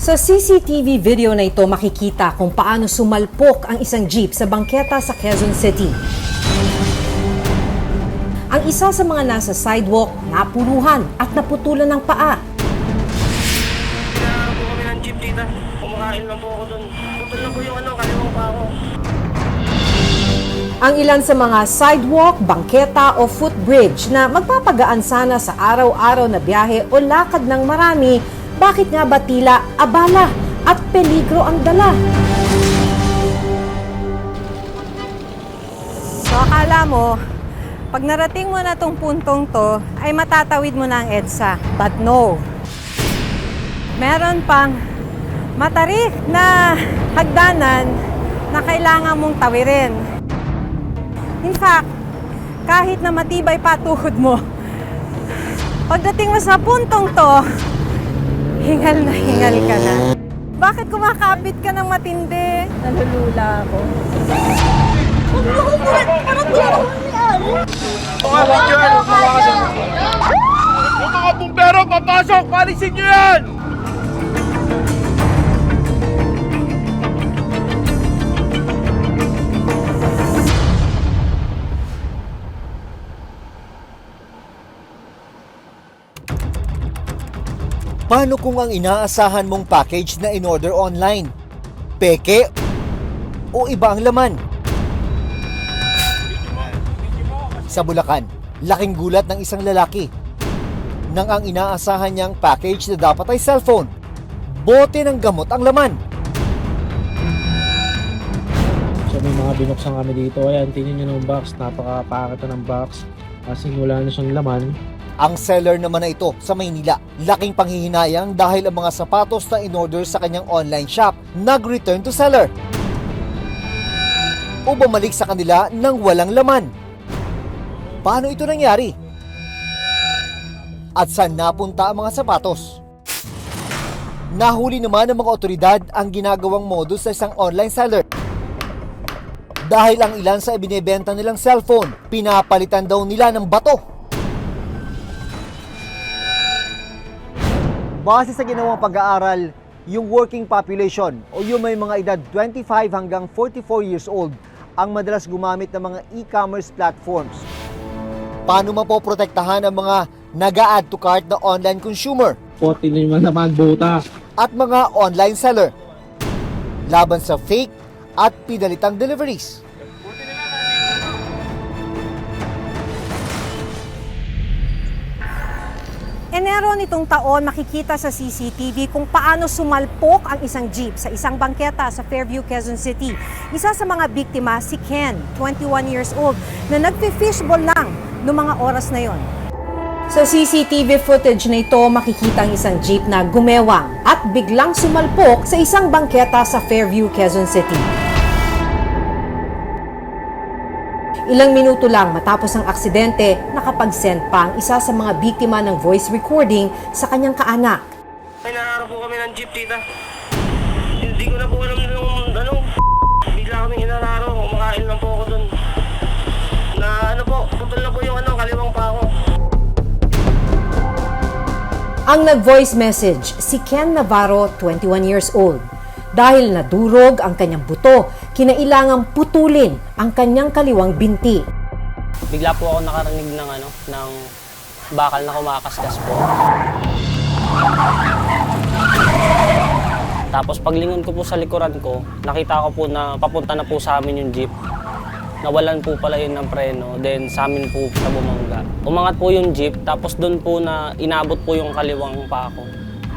Sa CCTV video na ito makikita kung paano sumalpok ang isang jeep sa bangketa sa Quezon City. Ang isa sa mga nasa sidewalk napuruhan at naputulan ng paa. Kailangan po kami ng jeep tita. Kumakain lang po ako doon. Putol na po yung kaliwang pa ako. Ang ilan sa mga sidewalk, bangketa o footbridge na magpapagaan sana sa araw-araw na biyahe o lakad ng marami, bakit nga ba tila abala at peligro ang dala? So akala mo, pag narating mo na tong puntong to, ay matatawid mo na ang EDSA. But no. Meron pang matarik na hagdanan na kailangan mong tawirin. In fact, kahit na matibay pa tuhod mo, pagdating mo sa puntong to, hingal na hingal ka na. Bakit kumakapit ka ng matindi? Nalulula ako. Yung mga bumbero, papasok! Palisin nyo yan! Paano kung ang inaasahan mong package na in-order online? Peke o iba ang laman? Sa Bulacan, laking gulat ng isang lalaki nang ang inaasahan niyang package na dapat ay cellphone, bote ng gamot ang laman. So may mga binuksan kami dito. Ayan, tingnan nyo ng box. Napakapakita ng box. Kasi wala na siyang laman. Ang seller naman na ito sa Maynila, laking panghihinayang dahil ang mga sapatos na in-order sa kanyang online shop nag-return to seller o bumalik sa kanila nang walang laman. Paano ito nangyari? At saan napunta ang mga sapatos? Nahuli naman ng mga otoridad ang ginagawang modus sa isang online seller. Dahil ang ilan sa ibinebenta nilang cellphone, pinapalitan daw nila ng bato. Base sa ginawang pag-aaral, yung working population o yung may mga edad 25 hanggang 44 years old ang madalas gumamit ng mga e-commerce platforms. Paano mapoprotektahan ang mga nag-a-add to cart na online consumer 40 na yung naman buta. at mga online seller laban sa fake at pinalitang deliveries? Enero nitong taon, makikita sa CCTV kung paano sumalpok ang isang jeep sa isang bangketa sa Fairview, Quezon City. Isa sa mga biktima, si Ken, 21 years old, na nagpi-fishball lang noong mga oras na yon. Sa CCTV footage na ito, makikita ang isang jeep na gumewang at biglang sumalpok sa isang bangketa sa Fairview, Quezon City. Ilang minuto lang matapos ang aksidente, nakapag-send pa ang isa sa mga biktima ng voice recording sa kanyang kaanak. Kailangan po kami ng jeep tita. Hindi ko na po alam nung bigla kaming inararo. Kumakain lang po ako doon. Na putol na po yung kaliwang pa ako. Ang nag-voice message, si Ken Navarro, 21 years old. Dahil nadurog ang kanyang buto, kinailangang putulin ang kanyang kaliwang binti. Bigla po ako nakarinig ng bakal na kumakaskas po. Tapos paglingon ko po sa likuran ko, nakita ko po na papunta na po sa amin yung jeep. Nawalan po pala yun ng preno, then sa amin po sa bumangga. Umangat po yung jeep, tapos doon po na inabot po yung kaliwang paa ko.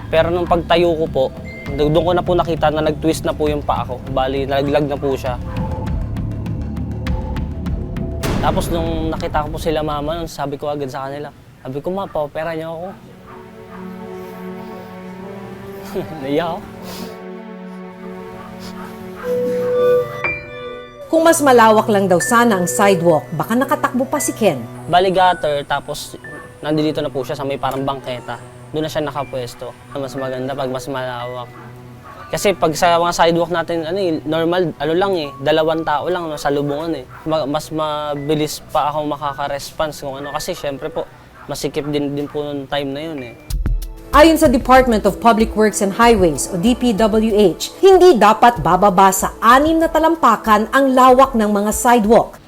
Pero nung pagtayo ko po, doon ko na po nakita na nag-twist na po yung paa ko. Bali, nalaglag na po siya. Tapos nung nakita ko po sila mama, sabi ko agad sa kanila, sabi ko, ma, pa-opera niyo ako. Naiyak ako. Kung mas malawak lang daw sana ang sidewalk, baka nakatakbo pa si Ken. Bali gutter, tapos nandito na po siya sa may parang bangketa. Doon na siya nakapwesto. Mas maganda pag mas malawak. Kasi pag sa mga sidewalk natin, normal, lang dalawang tao lang sa lubungan Mas mabilis pa ako makaka-response kung kasi syempre po, masikip din po nung time na yun Ayon sa Department of Public Works and Highways o DPWH, hindi dapat bababa sa 6 na talampakan ang lawak ng mga sidewalk.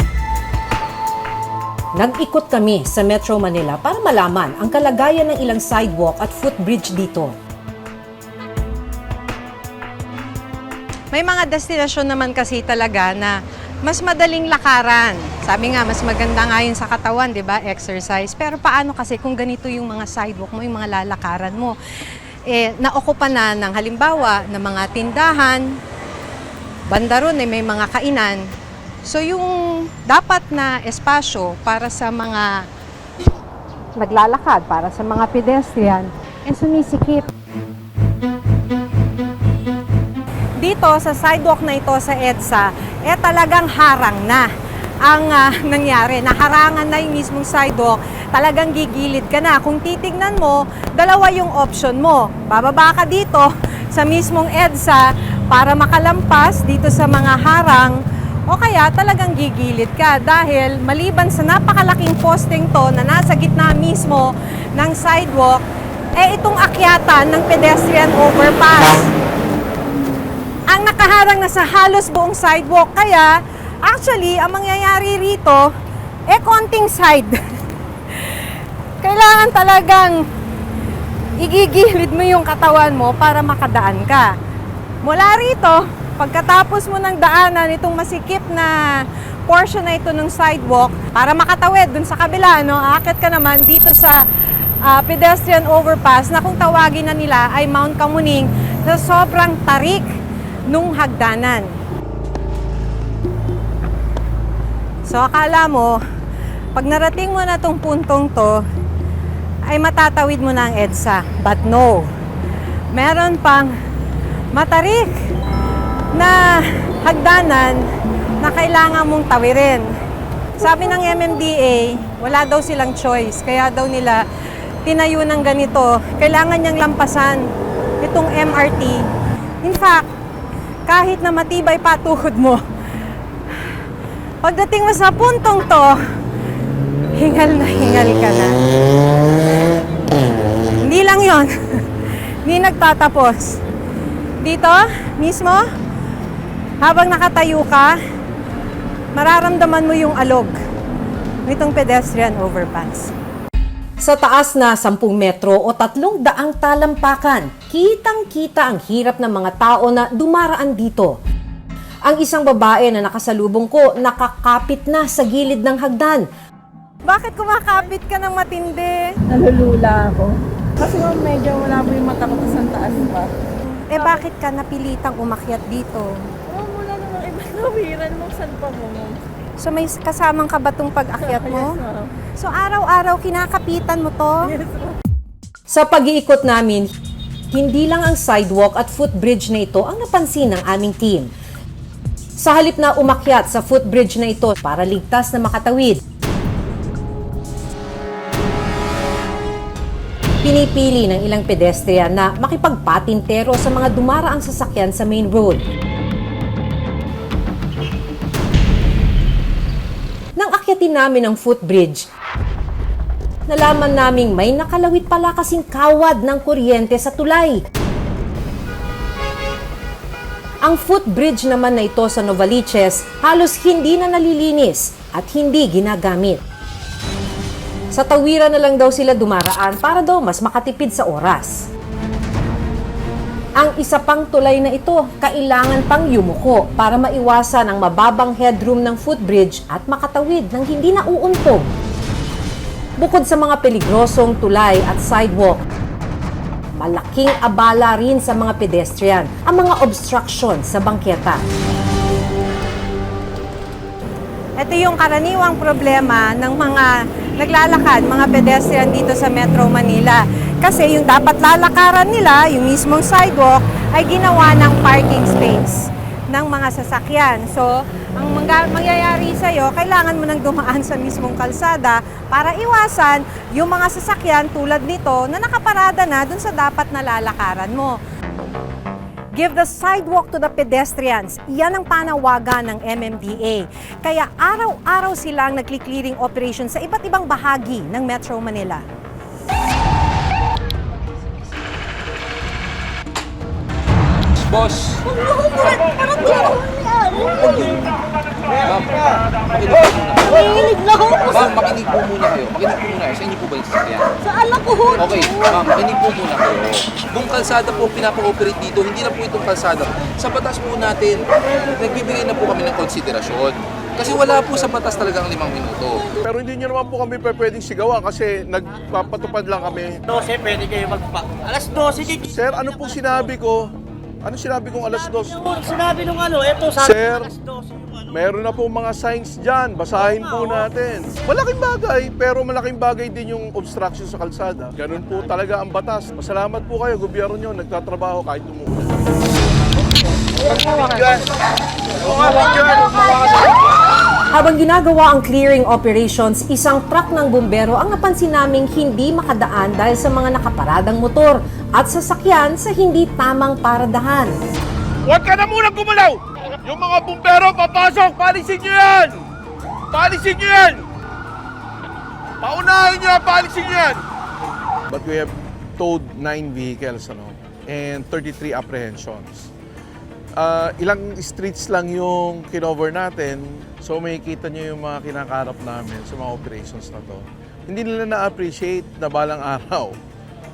Nag-ikot kami sa Metro Manila para malaman ang kalagayan ng ilang sidewalk at footbridge dito. May mga destinasyon naman kasi talaga na mas madaling lakaran. Sabi nga, mas maganda nga yun sa katawan, di ba? Exercise. Pero paano kasi kung ganito yung mga sidewalk mo, yung mga lalakaran mo? Naokupa na ng halimbawa ng mga tindahan, banda ron may mga kainan. So yung dapat na espasyo para sa mga naglalakad, para sa mga pedestrian, sumisikip. Dito sa sidewalk na ito sa EDSA, talagang harang na ang nangyari. Naharangan na yung mismong sidewalk, talagang gigilid ka na. Kung titignan mo, dalawa yung option mo. Bababa ka dito sa mismong EDSA para makalampas dito sa mga harang, o kaya talagang gigilid ka dahil maliban sa napakalaking posting to na nasa gitna mismo ng sidewalk, itong akyatan ng pedestrian overpass ang nakaharang na sa halos buong sidewalk. Kaya, actually, ang mangyayari rito, konting side. Kailangan talagang igigilid mo yung katawan mo para makadaan ka. Mula rito, pagkatapos mo ng daanan itong masikip na portion na ito ng sidewalk, para makatawid dun sa kabila, aakit ka naman dito sa pedestrian overpass na kung tawagin na nila ay Mount Kamuning na sobrang tarik nung hagdanan. So akala mo, pag narating mo na tong puntong to, ay matatawid mo na ang EDSA. But no, meron pang matarik na hagdanan na kailangan mong tawirin. Sabi ng MMDA, wala daw silang choice. Kaya daw nila tinayo ng ganito. Kailangan niyang lampasan itong MRT. In fact, kahit na matibay pa tuhod mo, pagdating mo sa puntong to, hingal na hingal ka na. Hindi lang yon. Hindi nagtatapos. Dito, mismo, habang nakatayo ka, mararamdaman mo yung alog nitong pedestrian overpass. Sa taas na 10 metro o 300 talampakan, kitang-kita ang hirap ng mga tao na dumaraan dito. Ang isang babae na nakasalubong ko, nakakapit na sa gilid ng hagdan. Bakit kumakapit ka ng matindi? Nalulula ako. Kasi medyo wala po yung mata ko sa taas pa. Bakit ka napilitang umakyat dito? Wala namang ibang nawiran mo. Saan pa mo? So may kasamang ka ba tong pag-akyat mo? Yes, ma'am. So araw-araw kinakapitan mo to? Yes, ma'am. Sa pag-iikot namin, hindi lang ang sidewalk at footbridge na ito ang napansin ng aming team. Sa halip na umakyat sa footbridge na ito para ligtas na makatawid, pinipili ng ilang pedestrian na makipagpatintero sa mga dumaraang sasakyan sa main road. Nang akyatin namin ang footbridge, nalaman naming may nakalawit pala kasing kawad ng kuryente sa tulay. Ang footbridge naman na ito sa Novaliches halos hindi na nalilinis at hindi ginagamit. Sa tawiran na lang daw sila dumaraan para daw mas makatipid sa oras. Ang isa pang tulay na ito, kailangan pang yumuko para maiwasan ang mababang headroom ng footbridge at makatawid ng hindi nauuntog. Bukod sa mga peligrosong tulay at sidewalk, malaking abala rin sa mga pedestrian ang mga obstruction sa bangketa. Ito yung karaniwang problema ng mga naglalakad, mga pedestrian dito sa Metro Manila. Kasi yung dapat lalakaran nila, yung mismong sidewalk, ay ginawa ng parking space ng mga sasakyan. So, ang mangyayari sa'yo, kailangan mo nang dumaan sa mismong kalsada para iwasan yung mga sasakyan tulad nito na nakaparada na dun sa dapat na lalakaran mo. Give the sidewalk to the pedestrians. Iyan ang panawagan ng MMDA. Kaya araw-araw silang nagki-clearing operation sa iba't ibang bahagi ng Metro Manila. Boss! Nangihilig na ako. Ma'am, makinig po muna kayo. Makinig po muna kayo. Sa inyo po ba yung sasakyan? Sa anak ko. Okay, ma'am, makinig po muna kayo. Buong kalsada po pinapa-operate dito, hindi na po itong kalsada. Sa batas po natin, nagbibigay na po kami ng konsiderasyon. Kasi wala po sa batas talagang 5 minuto. Pero hindi nyo naman po kami pwedeng sigawan kasi nagpapatupad lang kami. 12, pwede kayo magpa... Alas 12, dito. Sir, ano pong sinabi ko? Ano sinabi kong alas 2? Sinabi nung ano, eto sabi Sir, alas 12 yung ano. meron na po mga signs dyan. Basahin po natin. Malaking bagay, pero malaking bagay din yung obstruction sa kalsada. Ganun po talaga ang batas. Masalamat po kayo, gobyerno nyo, nagtatrabaho kahit umuulan. Habang ginagawa ang clearing operations, isang truck ng bumbero ang napansin naming hindi makadaan dahil sa mga nakaparadang motor at sasakyan sa hindi tamang paradahan. Huwag ka na muna gumalaw! Yung mga bumbero, papasok! Palisin nyo yan! Palisin nyo yan! Paunahin nyo, palisin nyo yan! But we have towed 9 vehicles and 33 apprehensions. Ilang streets lang yung kinover natin, so makikita nyo yung mga kinakarap namin sa mga operations na to. Hindi nila na-appreciate na balang araw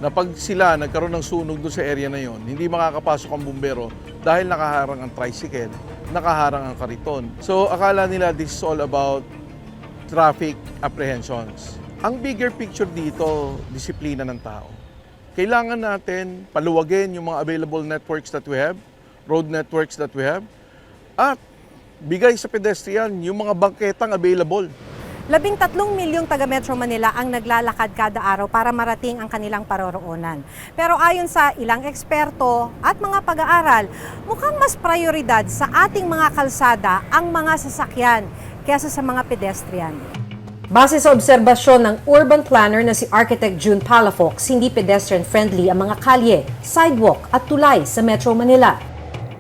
na pag sila nagkaroon ng sunog doon sa area na yon, hindi makakapasok ang bumbero dahil nakaharang ang tricycle, nakaharang ang kariton. So akala nila this is all about traffic apprehensions. Ang bigger picture dito, disiplina ng tao. Kailangan natin paluwagin yung mga available networks that we have, road networks that we have, at bigay sa pedestrian yung mga bangketang available. 13 milyong taga Metro Manila ang naglalakad kada araw para marating ang kanilang paroroonan. Pero ayon sa ilang eksperto at mga pag-aaral, mukhang mas prioridad sa ating mga kalsada ang mga sasakyan kaysa sa mga pedestrian. Base sa obserbasyon ng urban planner na si Architect June Palafox, hindi pedestrian-friendly ang mga kalye, sidewalk at tulay sa Metro Manila.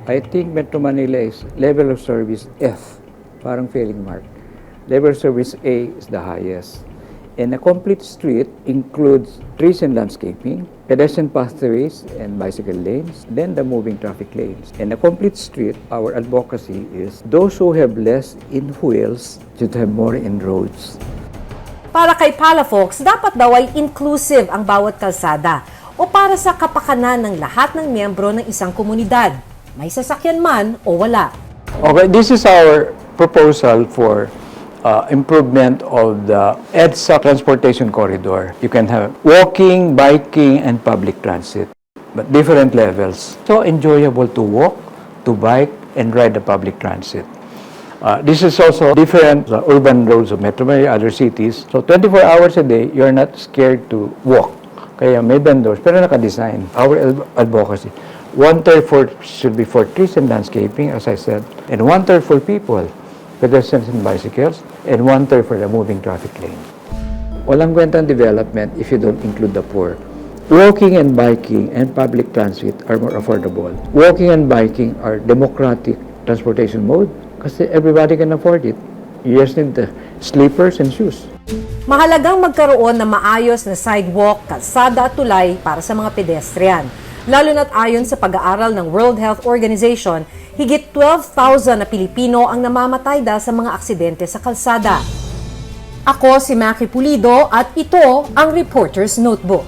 I think Metro Manila is level of service F, parang failing mark. Level of service A is the highest. And a complete street includes trees and landscaping, pedestrian pathways and bicycle lanes, then the moving traffic lanes. And a complete street, our advocacy is those who have less in wheels should have more in roads. Para kay Palafox, dapat daw ay inclusive ang bawat kalsada o para sa kapakanan ng lahat ng miyembro ng isang komunidad. May sasakyan man o wala. Okay, this is our proposal for improvement of the EDSA transportation corridor. You can have walking, biking, and public transit, but different levels. So enjoyable to walk, to bike, and ride the public transit. This is also different sa urban roads of Metro Manila, other cities. So 24 hours a day, you're not scared to walk. Kaya may vendors, pero naka-design. Our advocacy. 1/3 should be for trees and landscaping, as I said, and 1/3 for people, pedestrians and bicycles, and 1/3 for the moving traffic lane. Walang kwentang development if you don't include the poor. Walking and biking and public transit are more affordable. Walking and biking are democratic transportation mode kasi everybody can afford it. You just need the slippers and shoes. Mahalagang magkaroon ng maayos na sidewalk, kalsada at tulay para sa mga pedestrian. Lalo na't ayon sa pag-aaral ng World Health Organization, higit 12,000 na Pilipino ang namamatay dahil sa mga aksidente sa kalsada. Ako si Maki Pulido at ito ang Reporter's Notebook.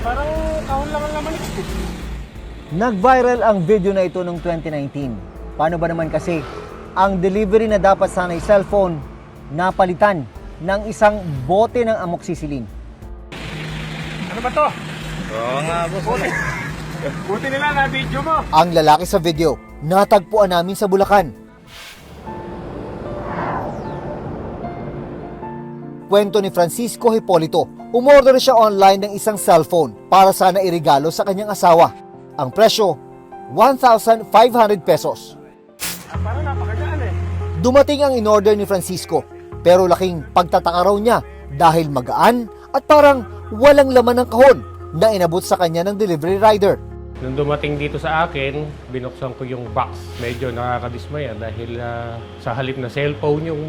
Parang kahon lang ang laman ito. Nag-viral ang video na ito noong 2019. Paano ba naman kasi ang delivery na dapat sana'y cellphone napalitan ng isang bote ng amoxicillin? Ano ba to? Oo nga, boss. Buti nila na video mo. Ang lalaki sa video, natagpuan namin sa Bulacan. Kwento ni Francisco Hipolito, umorder siya online ng isang cellphone para sana irigalo sa kanyang asawa. Ang presyo, 1,500 pesos. Parang napakagaan eh. Dumating ang in-order ni Francisco, pero laking pagtataka raw niya dahil magaan at parang walang laman ng kahon na inabot sa kanya ng delivery rider. Nung dumating dito sa akin, binuksan ko yung box. Medyo nakakadismaya dahil sa halip na cellphone yung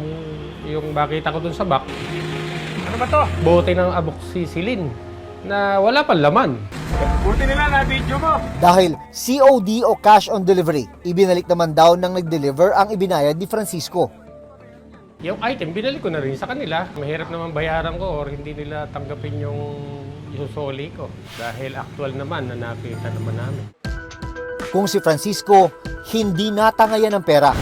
Yung makita ko dun sa box, Ano ba to? bote ng amoxicillin na wala pang laman. Buti nila na video mo. Dahil COD o cash on delivery, ibinalik naman daw ng nag-deliver ang ibinayad ni Francisco. Yung item, binalik ko na rin sa kanila. Mahirap naman bayaran ko or hindi nila tanggapin yung susoli ko. Dahil actual naman na nakita naman namin. Kung si Francisco, hindi natangayan ng pera.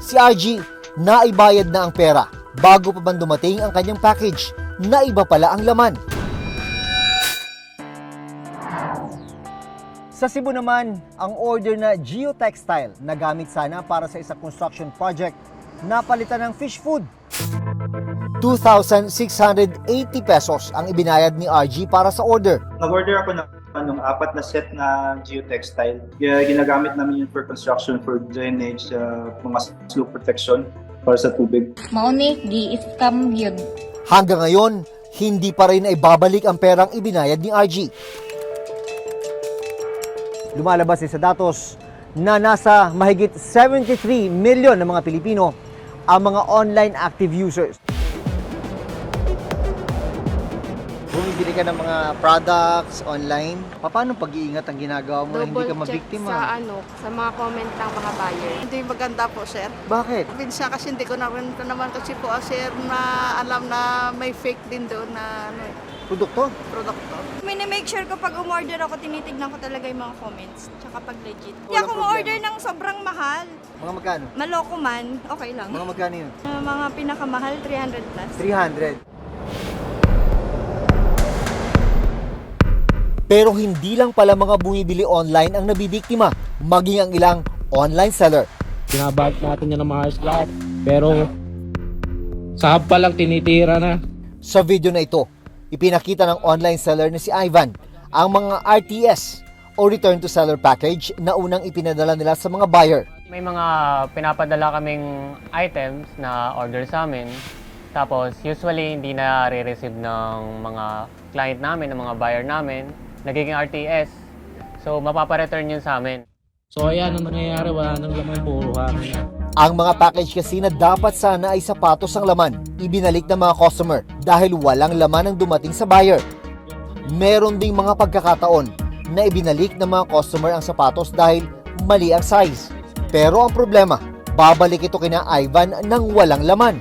Si RG, naibayad na ang pera bago pa man dumating ang kanyang package na iba pala ang laman. Sa Cebu naman, ang order na geotextile na gamit sana para sa isang construction project, napalitan ng fish food. 2,680 pesos ang ibinayad ni RG para sa order. Nag-order ako ng 4 na set na geotextile. Ginagamit namin yun for construction, for drainage, mga slope protection para sa tubig. Mauni, gi-scam yun. Hanggang ngayon, hindi pa rin ay babalik ang perang ibinayad ni RG. Lumalabas din sa datos na nasa mahigit 73 milyon ng mga Pilipino ang mga online active users. Bumibili ka ng mga products online, paano pag-iingat ang ginagawa mo na hindi ka mabiktima? Sa mga comment ng mga buyer. Hindi maganda po, sir. Bakit? Minsan kasi hindi ko naman kasi po, sir, na alam na may fake din doon na Produkto? produkto. Make sure ko pag umorder ako, tinitignan ko talaga yung mga comments. Tsaka pag legit. Hindi Walang ako umorder ng sobrang mahal. Mga magkano? Maloko man, okay lang. Mga magkano yun? Mga pinakamahal, 300 plus. 300. Pero hindi lang pala mga bumibili online ang nabibiktima, maging ang ilang online seller. Binabalik natin yan ng maayos lahat. Pero sa hub pa lang tinitira na. Sa video na ito, ipinakita ng online seller na si Ivan ang mga RTS o Return to Seller Package na unang ipinadala nila sa mga buyer. May mga pinapadala kaming items na order sa amin. Tapos usually hindi na re-receive ng mga client namin, ng mga buyer namin. Nagiging RTS. So mapapareturn yun sa amin. So ayan, ang nangyayari, wala nang laman, puro hangin. Ang mga package kasi na dapat sana ay sapatos ang laman, ibinalik ng mga customer dahil walang laman ang dumating sa buyer. Meron ding mga pagkakataon na ibinalik ng mga customer ang sapatos dahil mali ang size. Pero ang problema, babalik ito kina Ivan nang walang laman.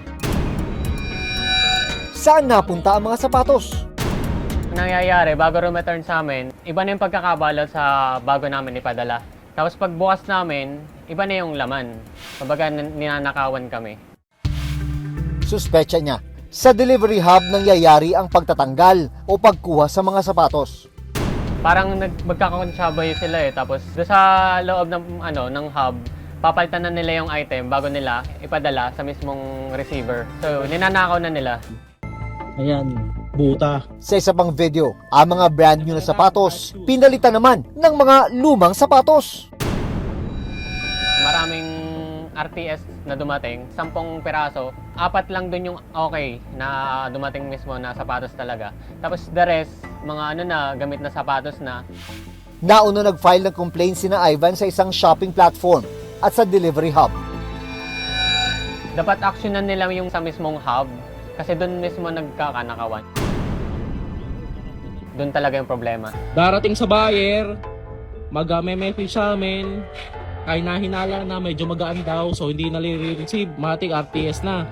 Saan napunta ang mga sapatos? Nangyayari, bago return sa amin, iba na yung pagkakabalot sa bago namin ipadala. Tapos pag bukas namin, iba na yung laman. Kumbaga ninanakawan kami. Suspecha niya, sa delivery hub nangyayari ang pagtatanggal o pagkuha sa mga sapatos. Parang magkakonsabay sila eh. Tapos doon sa loob ng hub, papalitan na nila yung item bago nila ipadala sa mismong receiver. So ninanakaw na nila. Ayan, buta. Sa isa pang video, ang mga brand new na sapatos, pinalitan naman ng mga lumang sapatos. Maraming RTS na dumating, 10 piraso, 4 lang dun yung okay na dumating mismo na sapatos talaga. Tapos the rest, mga gamit na sapatos na. Nauna nag-file ng complaint sina Ivan sa isang shopping platform at sa delivery hub. Dapat actionan nila yung sa mismong hub kasi dun mismo nagkakanakawan. Dun talaga yung problema. Darating sa buyer, mag-message sa amin, kaya nahinala na medyo magaan daw, so hindi na receive, matik RTS na.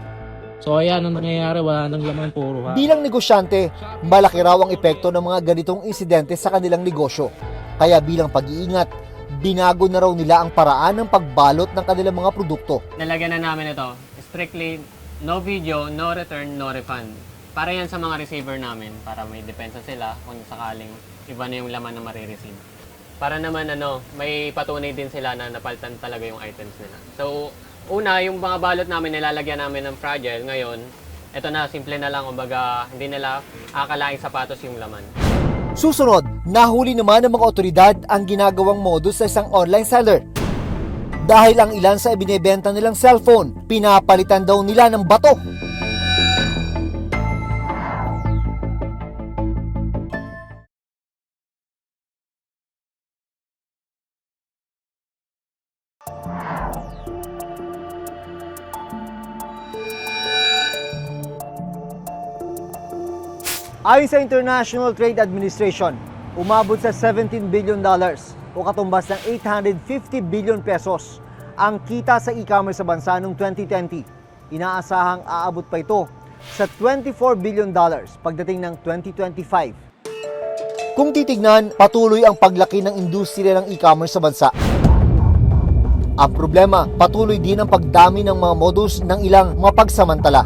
So ayan, ang nangyayari, wala nang laman, puro ha. Bilang negosyante, malaki raw ang epekto ng mga ganitong insidente sa kanilang negosyo. Kaya bilang pag-iingat, binago na raw nila ang paraan ng pagbalot ng kanilang mga produkto. Nalagyan na namin ito, strictly no video, no return, no refund. Para yan sa mga receiver namin, para may depensa sila kung sakaling iba na yung laman na marireceive. Para naman may patunay din sila na napalitan talaga yung items nila. So, una, yung mga balot namin, nilalagyan namin ng fragile. Ngayon, ito na, simple na lang, kumbaga, hindi nila akalaing sapatos yung laman. Susunod, nahuli naman ng mga otoridad ang ginagawang modus sa isang online seller. Dahil ang ilan sa ibinebenta nilang cellphone, pinapalitan daw nila ng bato. Ayon sa International Trade Administration, umabot sa $17 billion o katumbas ng 850 billion pesos ang kita sa e-commerce sa bansa noong 2020. Inaasahang aabot pa ito sa $24 billion pagdating ng 2025. Kung titignan, patuloy ang paglaki ng industriya ng e-commerce sa bansa. Ang problema, patuloy din ang pagdami ng mga modus ng ilang mapagsamantala.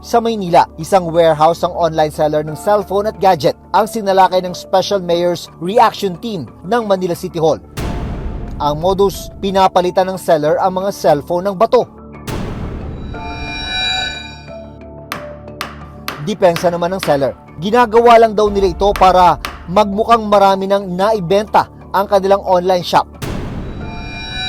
Sa Maynila, isang warehouse ang online seller ng cellphone at gadget ang sinalakay ng Special Mayor's Reaction Team ng Manila City Hall. Ang modus, pinapalitan ng seller ang mga cellphone ng bato. Depensa naman ng seller. Ginagawa lang daw nila ito para magmukhang marami nang naibenta ang kanilang online shop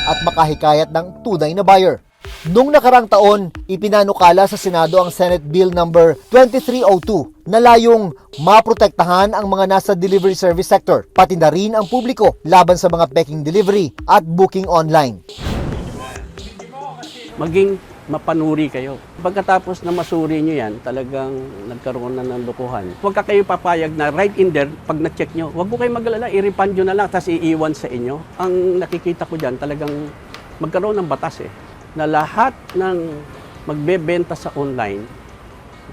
at makahikayat ng tunay na buyer. Noong nakarang taon, ipinanukala sa Senado ang Senate Bill number 2302 na layong maprotektahan ang mga nasa delivery service sector, pati na rin ang publiko laban sa mga peking delivery at booking online. Maging mapanuri kayo. Pagkatapos na masuri nyo yan, talagang nagkaroon na ng lukuhan. Huwag ka kayo papayag na right in there, pag na-check nyo, huwag mo kayo mag-alala, i-refund nyo na lang, tapos iiwan sa inyo. Ang nakikita ko dyan, talagang magkaroon ng batas na lahat ng magbebenta sa online,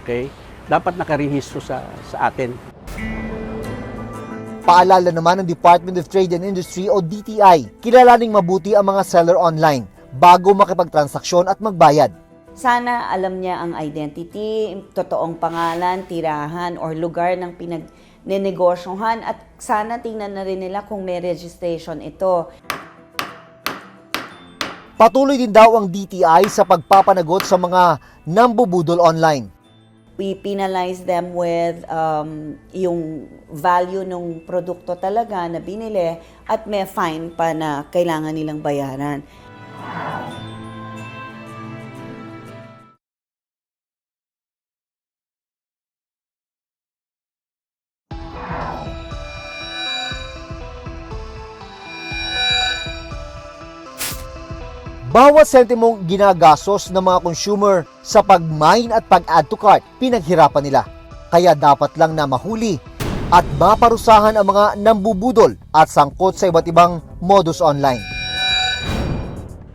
okay, dapat nakarehistro sa atin. Paalala naman ng Department of Trade and Industry o DTI, kilalaning mabuti ang mga seller online bago makipagtransaksyon at magbayad. Sana alam niya ang identity, totoong pangalan, tirahan, or lugar ng pinagnenegosyohan at sana tingnan na rin nila kung may registration ito. Patuloy din daw ang DTI sa pagpapanagot sa mga nambubudol online. We penalize them with yung value ng produkto talaga na binili at may fine pa na kailangan nilang bayaran. Bawat sentimong ginagastos ng mga consumer sa pag-mine at pag-add to cart, pinaghirapan nila. Kaya dapat lang na mahuli at maparusahan ang mga nambubudol at sangkot sa iba't ibang modus online.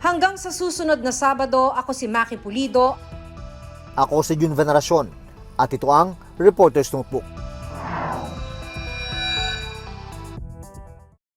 Hanggang sa susunod na Sabado, ako si Maki Pulido. Ako si Jun Veneracion at ito ang Reporter's Notebook.